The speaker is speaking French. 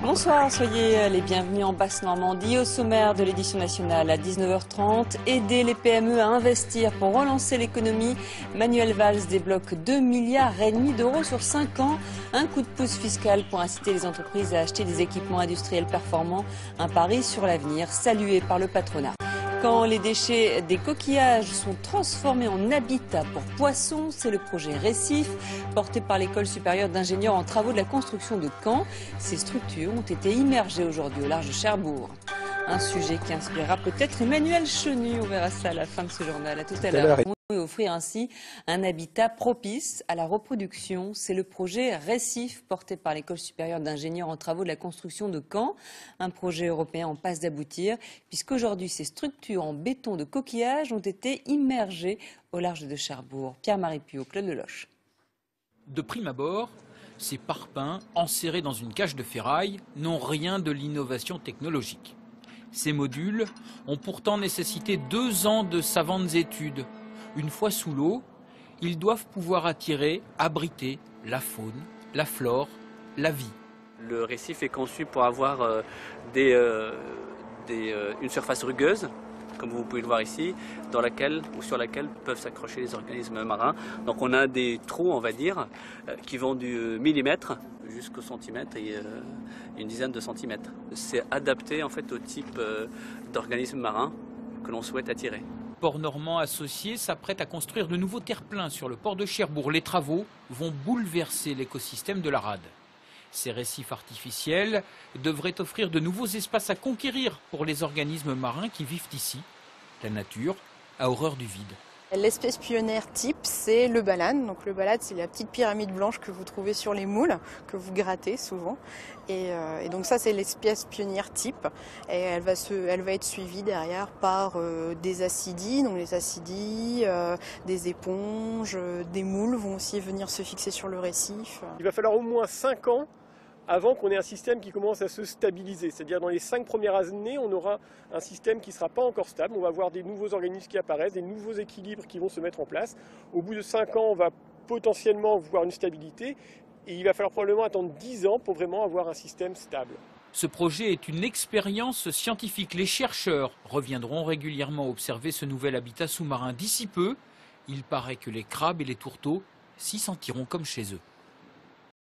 Bonsoir, soyez les bienvenus en Basse-Normandie. Au sommaire de l'édition nationale à 19h30, aider les PME à investir pour relancer l'économie. Manuel Valls débloque 2,5 milliards d'euros sur 5 ans. Un coup de pouce fiscal pour inciter les entreprises à acheter des équipements industriels performants. Un pari sur l'avenir salué par le patronat. Quand les déchets des coquillages sont transformés en habitat pour poissons, c'est le projet Récif, porté par l'École supérieure d'ingénieurs en travaux de la construction de Caen. Ces structures ont été immergées aujourd'hui au large de Cherbourg. Un sujet qui inspirera peut-être Emmanuel Chenu. On verra ça à la fin de ce journal. À tout à l'heure. Et offrir ainsi un habitat propice à la reproduction. C'est le projet Récif porté par l'École supérieure d'ingénieurs en travaux de la construction de Caen. Un projet européen en passe d'aboutir puisqu'aujourd'hui ces structures en béton de coquillage ont été immergées au large de Cherbourg. Pierre-Marie Puot, Claude Leloche. De prime abord, ces parpaings enserrés dans une cage de ferraille n'ont rien de l'innovation technologique. Ces modules ont pourtant nécessité 2 ans de savantes études. Une fois sous l'eau, ils doivent pouvoir attirer, abriter la faune, la flore, la vie. Le récif est conçu pour avoir une surface rugueuse, comme vous pouvez le voir ici, dans laquelle ou sur laquelle peuvent s'accrocher les organismes marins. Donc on a des trous, on va dire, qui vont du millimètre jusqu'au centimètre et une dizaine de centimètres. C'est adapté en fait au type d'organisme marin que l'on souhaite attirer. Port Normand Associé s'apprête à construire de nouveaux terre-pleins sur le port de Cherbourg. Les travaux vont bouleverser l'écosystème de la rade. Ces récifs artificiels devraient offrir de nouveaux espaces à conquérir pour les organismes marins qui vivent ici. La nature a horreur du vide. L'espèce pionnière type, c'est le balane. Donc le balane, c'est la petite pyramide blanche que vous trouvez sur les moules, que vous grattez souvent. Et donc ça, c'est l'espèce pionnière type. Et elle va être suivie derrière par des acidies. Donc les acidies, des éponges, des moules vont aussi venir se fixer sur le récif. Il va falloir au moins 5 ans avant qu'on ait un système qui commence à se stabiliser. C'est-à-dire dans les 5 premières années, on aura un système qui ne sera pas encore stable. On va avoir des nouveaux organismes qui apparaissent, des nouveaux équilibres qui vont se mettre en place. Au bout de 5 ans, on va potentiellement voir une stabilité. Et il va falloir probablement attendre 10 ans pour vraiment avoir un système stable. Ce projet est une expérience scientifique. Les chercheurs reviendront régulièrement observer ce nouvel habitat sous-marin. D'ici peu, il paraît que les crabes et les tourteaux s'y sentiront comme chez eux.